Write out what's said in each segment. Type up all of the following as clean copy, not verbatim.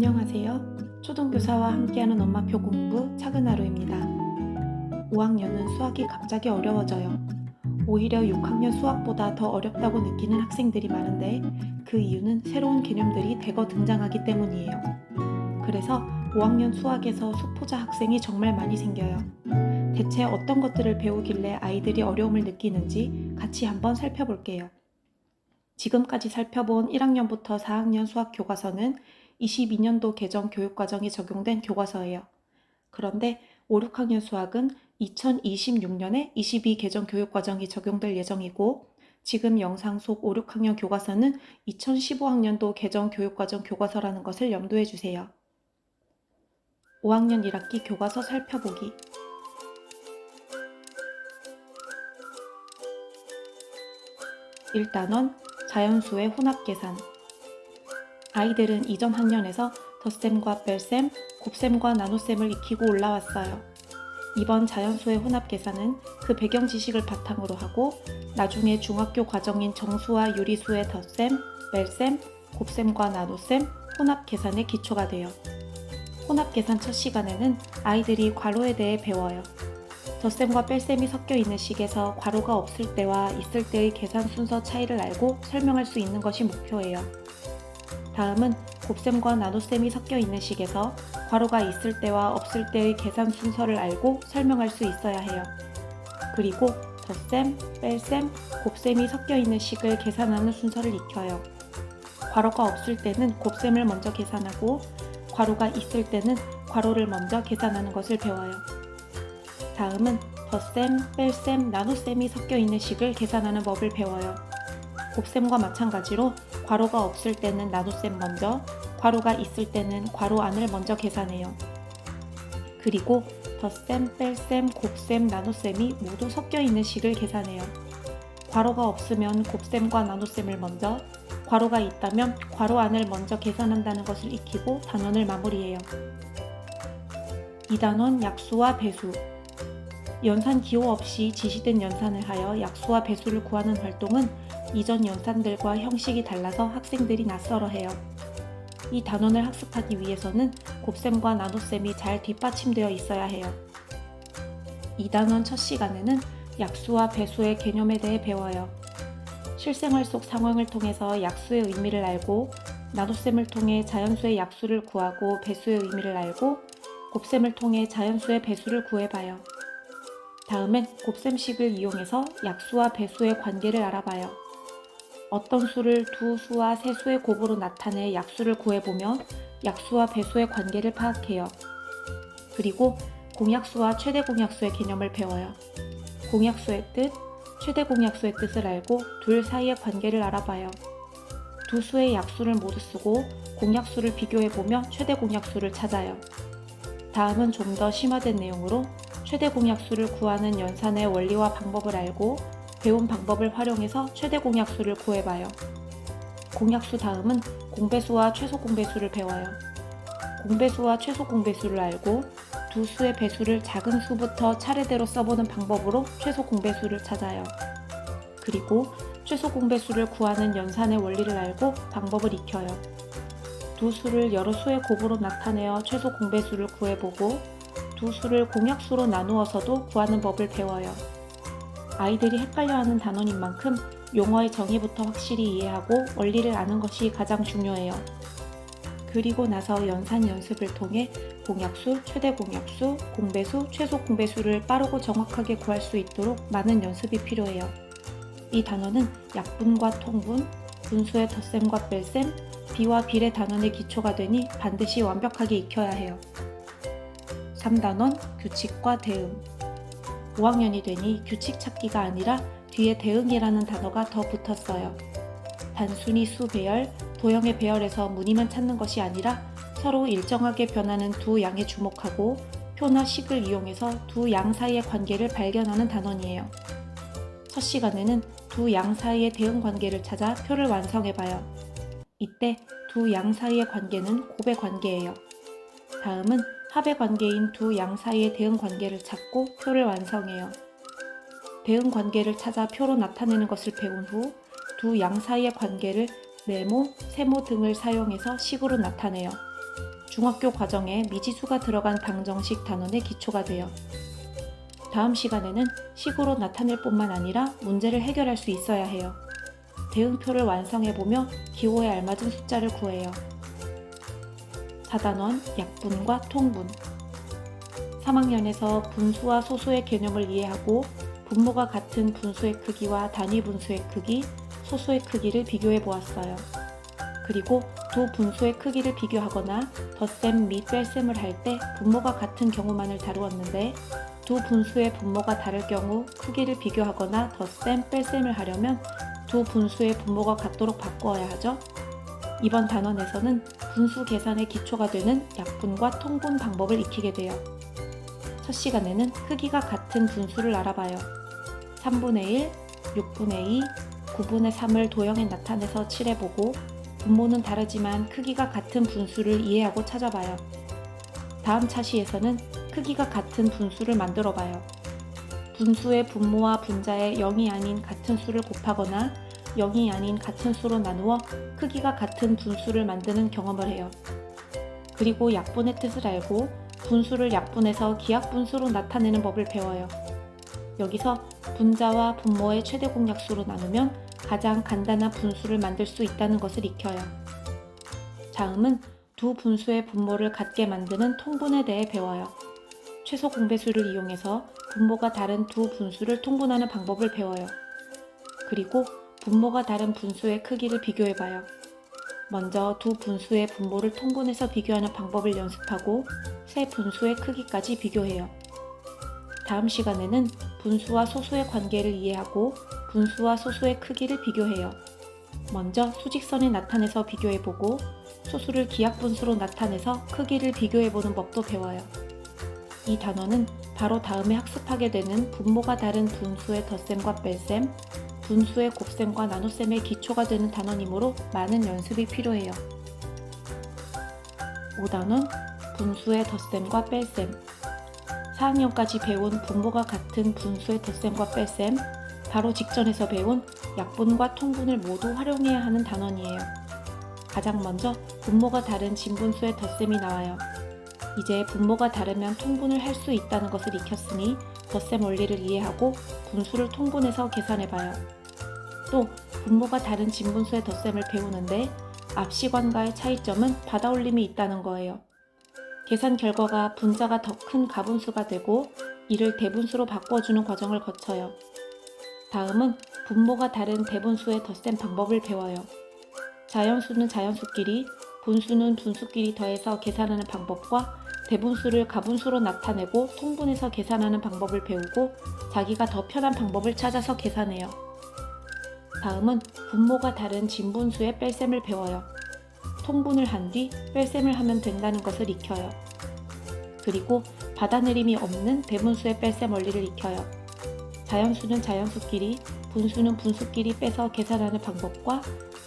안녕하세요. 초등교사와 함께하는 엄마표 공부 작은 하루입니다. 5학년은 수학이 갑자기 어려워져요. 오히려 6학년 수학보다 더 어렵다고 느끼는 학생들이 많은데 그 이유는 새로운 개념들이 대거 등장하기 때문이에요. 그래서 5학년 수학에서 수포자 학생이 정말 많이 생겨요. 대체 어떤 것들을 배우길래 아이들이 어려움을 느끼는지 같이 한번 살펴볼게요. 지금까지 살펴본 1학년부터 4학년 수학 교과서는 22년도 개정 교육과정이 적용된 교과서예요. 그런데 5, 6학년 수학은 2026년에 22 개정 교육과정이 적용될 예정이고 지금 영상 속 5, 6학년 교과서는 2015학년도 개정 교육과정 교과서라는 것을 염두해 주세요. 5학년 1학기 교과서 살펴보기. 1단원 자연수의 혼합계산. 아이들은 이전 학년에서 덧셈과 뺄셈, 곱셈과 나눗셈을 익히고 올라왔어요. 이번 자연수의 혼합계산은 그 배경 지식을 바탕으로 하고 나중에 중학교 과정인 정수와 유리수의 덧셈, 뺄셈, 곱셈과 나눗셈, 혼합계산의 기초가 돼요. 혼합계산 첫 시간에는 아이들이 괄호에 대해 배워요. 덧셈과 뺄셈이 섞여 있는 식에서 괄호가 없을 때와 있을 때의 계산 순서 차이를 알고 설명할 수 있는 것이 목표예요. 다음은 곱셈과 나눗셈이 섞여 있는 식에서 괄호가 있을 때와 없을 때의 계산 순서를 알고 설명할 수 있어야 해요. 그리고 덧셈, 뺄셈, 곱셈이 섞여 있는 식을 계산하는 순서를 익혀요. 괄호가 없을 때는 곱셈을 먼저 계산하고 괄호가 있을 때는 괄호를 먼저 계산하는 것을 배워요. 다음은 덧셈, 뺄셈, 나눗셈이 섞여 있는 식을 계산하는 법을 배워요. 곱셈과 마찬가지로 괄호가 없을 때는 나눗셈 먼저, 괄호가 있을 때는 괄호 안을 먼저 계산해요. 그리고 덧셈, 뺄셈, 곱셈, 나눗셈이 모두 섞여 있는 식을 계산해요. 괄호가 없으면 곱셈과 나눗셈을 먼저, 괄호가 있다면 괄호 안을 먼저 계산한다는 것을 익히고 단원을 마무리해요. 2단원 약수와 배수. 연산 기호 없이 지시된 연산을 하여 약수와 배수를 구하는 활동은 이전 연산들과 형식이 달라서 학생들이 낯설어해요. 이 단원을 학습하기 위해서는 곱셈과 나눗셈이 잘 뒷받침되어 있어야 해요. 2단원 첫 시간에는 약수와 배수의 개념에 대해 배워요. 실생활 속 상황을 통해서 약수의 의미를 알고 나눗셈을 통해 자연수의 약수를 구하고 배수의 의미를 알고 곱셈을 통해 자연수의 배수를 구해봐요. 다음엔 곱셈식을 이용해서 약수와 배수의 관계를 알아봐요. 어떤 수를 두 수와 세 수의 곱으로 나타내 약수를 구해보며 약수와 배수의 관계를 파악해요. 그리고 공약수와 최대 공약수의 개념을 배워요. 공약수의 뜻, 최대 공약수의 뜻을 알고 둘 사이의 관계를 알아봐요. 두 수의 약수를 모두 쓰고 공약수를 비교해보며 최대 공약수를 찾아요. 다음은 좀 더 심화된 내용으로 최대 공약수를 구하는 연산의 원리와 방법을 알고 배운 방법을 활용해서 최대 공약수를 구해봐요. 공약수 다음은 공배수와 최소 공배수를 배워요. 공배수와 최소 공배수를 알고 두 수의 배수를 작은 수부터 차례대로 써보는 방법으로 최소 공배수를 찾아요. 그리고 최소 공배수를 구하는 연산의 원리를 알고 방법을 익혀요. 두 수를 여러 수의 곱으로 나타내어 최소 공배수를 구해보고 두 수를 공약수로 나누어서도 구하는 법을 배워요. 아이들이 헷갈려하는 단원인 만큼 용어의 정의부터 확실히 이해하고 원리를 아는 것이 가장 중요해요. 그리고 나서 연산 연습을 통해 공약수, 최대 공약수, 공배수, 최소 공배수를 빠르고 정확하게 구할 수 있도록 많은 연습이 필요해요. 이 단원은 약분과 통분, 분수의 덧셈과 뺄셈, 비와 비례 단원의 기초가 되니 반드시 완벽하게 익혀야 해요. 3단원 규칙과 대응. 5학년이 되니 규칙 찾기가 아니라 뒤에 대응이라는 단어가 더 붙었어요. 단순히 수 배열, 도형의 배열에서 무늬만 찾는 것이 아니라 서로 일정하게 변하는 두 양에 주목하고 표나 식을 이용해서 두 양 사이의 관계를 발견하는 단원이에요. 첫 시간에는 두 양 사이의 대응 관계를 찾아 표를 완성해봐요. 이때 두 양 사이의 관계는 곱의 관계예요. 다음은 합의 관계인 두 양 사이의 대응 관계를 찾고 표를 완성해요. 대응 관계를 찾아 표로 나타내는 것을 배운 후 두 양 사이의 관계를 네모, 세모 등을 사용해서 식으로 나타내요. 중학교 과정에 미지수가 들어간 방정식 단원의 기초가 돼요. 다음 시간에는 식으로 나타낼 뿐만 아니라 문제를 해결할 수 있어야 해요. 대응표를 완성해보며 기호에 알맞은 숫자를 구해요. 4단원 약분과 통분. 3학년에서 분수와 소수의 개념을 이해하고 분모가 같은 분수의 크기와 단위 분수의 크기, 소수의 크기를 비교해 보았어요. 그리고 두 분수의 크기를 비교하거나 덧셈 및 뺄셈을 할 때 분모가 같은 경우만을 다루었는데, 두 분수의 분모가 다를 경우 크기를 비교하거나 덧셈, 뺄셈을 하려면 두 분수의 분모가 같도록 바꾸어야 하죠. 이번 단원에서는 분수 계산의 기초가 되는 약분과 통분 방법을 익히게 돼요. 첫 시간에는 크기가 같은 분수를 알아봐요. 3분의 1, 6분의 2, 9분의 3을 도형에 나타내서 칠해보고 분모는 다르지만 크기가 같은 분수를 이해하고 찾아봐요. 다음 차시에서는 크기가 같은 분수를 만들어봐요. 분수의 분모와 분자에 0이 아닌 같은 수를 곱하거나 0이 아닌 같은 수로 나누어 크기가 같은 분수를 만드는 경험을 해요. 그리고 약분의 뜻을 알고 분수를 약분해서 기하분수로 나타내는 법을 배워요. 여기서 분자와 분모의 최대 공약수로 나누면 가장 간단한 분수를 만들 수 있다는 것을 익혀요. 다음은 두 분수의 분모를 같게 만드는 통분에 대해 배워요. 최소 공배수를 이용해서 분모가 다른 두 분수를 통분하는 방법을 배워요. 그리고 분모가 다른 분수의 크기를 비교해봐요. 먼저 두 분수의 분모를 통분해서 비교하는 방법을 연습하고 세 분수의 크기까지 비교해요. 다음 시간에는 분수와 소수의 관계를 이해하고 분수와 소수의 크기를 비교해요. 먼저 수직선에 나타내서 비교해보고 소수를 기하분수로 나타내서 크기를 비교해보는 법도 배워요. 이 단원은 바로 다음에 학습하게 되는 분모가 다른 분수의 덧셈과 뺄셈, 분수의 곱셈과 나눗셈의 기초가 되는 단원이므로 많은 연습이 필요해요. 5단원 분수의 덧셈과 뺄셈. 4학년까지 배운 분모가 같은 분수의 덧셈과 뺄셈, 바로 직전에서 배운 약분과 통분을 모두 활용해야 하는 단원이에요. 가장 먼저 분모가 다른 진분수의 덧셈이 나와요. 이제 분모가 다르면 통분을 할 수 있다는 것을 익혔으니 덧셈 원리를 이해하고 분수를 통분해서 계산해봐요. 또 분모가 다른 진분수의 덧셈을 배우는데 앞 시간과의 차이점은 받아올림이 있다는 거예요. 계산 결과가 분자가 더 큰 가분수가 되고 이를 대분수로 바꿔주는 과정을 거쳐요. 다음은 분모가 다른 대분수의 덧셈 방법을 배워요. 자연수는 자연수끼리, 분수는 분수끼리 더해서 계산하는 방법과 대분수를 가분수로 나타내고 통분해서 계산하는 방법을 배우고 자기가 더 편한 방법을 찾아서 계산해요. 다음은 분모가 다른 진분수의 뺄셈을 배워요. 통분을 한 뒤 뺄셈을 하면 된다는 것을 익혀요. 그리고 받아내림이 없는 대분수의 뺄셈 원리를 익혀요. 자연수는 자연수끼리, 분수는 분수끼리 빼서 계산하는 방법과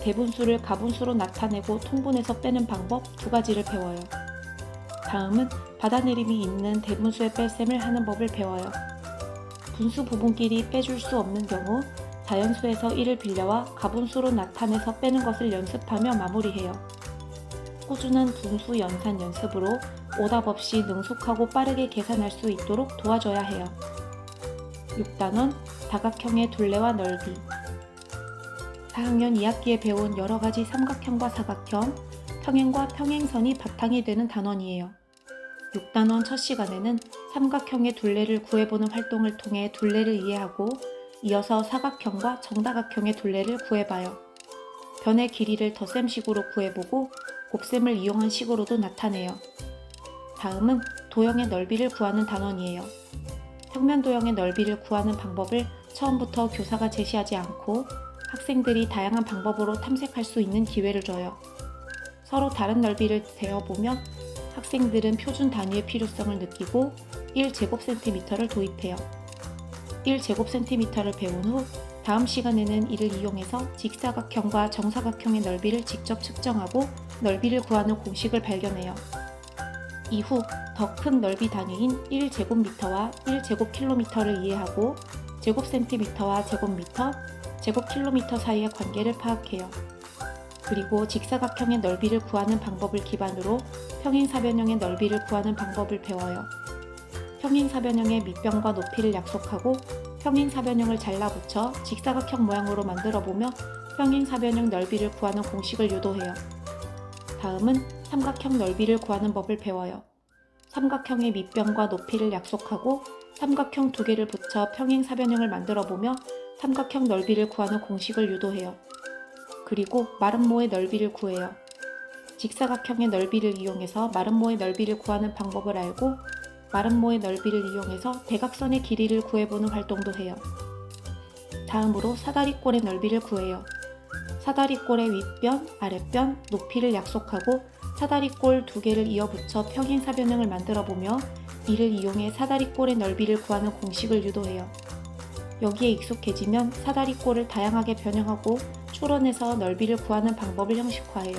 대분수를 가분수로 나타내고 통분해서 빼는 방법 두 가지를 배워요. 다음은 받아내림이 있는 대분수의 뺄셈을 하는 법을 배워요. 분수 부분끼리 빼줄 수 없는 경우 자연수에서 1을 빌려와 가분수로 나타내서 빼는 것을 연습하며 마무리해요. 꾸준한 분수 연산 연습으로 오답 없이 능숙하고 빠르게 계산할 수 있도록 도와줘야 해요. 6단원 다각형의 둘레와 넓이. 4학년 2학기에 배운 여러가지 삼각형과 사각형, 평행과 평행선이 바탕이 되는 단원이에요. 6단원 첫 시간에는 삼각형의 둘레를 구해보는 활동을 통해 둘레를 이해하고 이어서 사각형과 정다각형의 둘레를 구해봐요. 변의 길이를 덧셈식으로 구해보고 곱셈을 이용한 식으로도 나타내요. 다음은 도형의 넓이를 구하는 단원이에요. 평면 도형의 넓이를 구하는 방법을 처음부터 교사가 제시하지 않고 학생들이 다양한 방법으로 탐색할 수 있는 기회를 줘요. 서로 다른 넓이를 대어보며 학생들은 표준 단위의 필요성을 느끼고 1제곱cm를 도입해요. 1제곱cm를 배운 후 다음 시간에는 이를 이용해서 직사각형과 정사각형의 넓이를 직접 측정하고 넓이를 구하는 공식을 발견해요. 이후 더 큰 넓이 단위인 1제곱미터와 1제곱킬로미터를 이해하고 제곱센티미터와 제곱미터, 제곱킬로미터 사이의 관계를 파악해요. 그리고 직사각형의 넓이를 구하는 방법을 기반으로 평행사변형의 넓이를 구하는 방법을 배워요. 평행사변형의 밑변과 높이를 약속하고 평행사변형을 잘라붙여 직사각형 모양으로 만들어보며 평행사변형 넓이를 구하는 공식을 유도해요. 다음은 삼각형 넓이를 구하는 법을 배워요. 삼각형의 밑변과 높이를 약속하고 삼각형 두 개를 붙여 평행사변형을 만들어보며 삼각형 넓이를 구하는 공식을 유도해요. 그리고 마름모의 넓이를 구해요. 직사각형의 넓이를 이용해서 마름모의 넓이를 구하는 방법을 알고 마름모의 넓이를 이용해서 대각선의 길이를 구해보는 활동도 해요. 다음으로 사다리꼴의 넓이를 구해요. 사다리꼴의 윗변, 아랫변, 높이를 약속하고 사다리꼴 두 개를 이어붙여 평행사변형을 만들어보며 이를 이용해 사다리꼴의 넓이를 구하는 공식을 유도해요. 여기에 익숙해지면 사다리꼴을 다양하게 변형하고 추론해서 넓이를 구하는 방법을 형식화해요.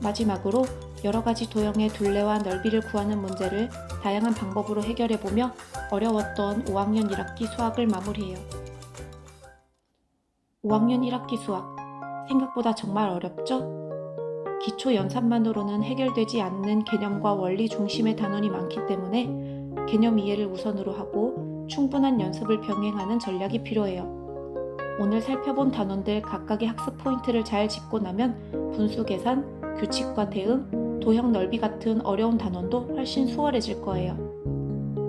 마지막으로 여러가지 도형의 둘레와 넓이를 구하는 문제를 다양한 방법으로 해결해보며 어려웠던 5학년 1학기 수학을 마무리해요. 5학년 1학기 수학, 생각보다 정말 어렵죠? 기초 연산만으로는 해결되지 않는 개념과 원리 중심의 단원이 많기 때문에 개념 이해를 우선으로 하고 충분한 연습을 병행하는 전략이 필요해요. 오늘 살펴본 단원들 각각의 학습 포인트를 잘 짚고 나면 분수 계산, 규칙과 대응, 도형 넓이 같은 어려운 단원도 훨씬 수월해질 거예요.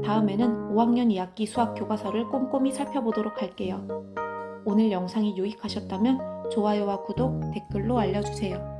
다음에는 5학년 2학기 수학 교과서를 꼼꼼히 살펴보도록 할게요. 오늘 영상이 유익하셨다면 좋아요와 구독, 댓글로 알려주세요.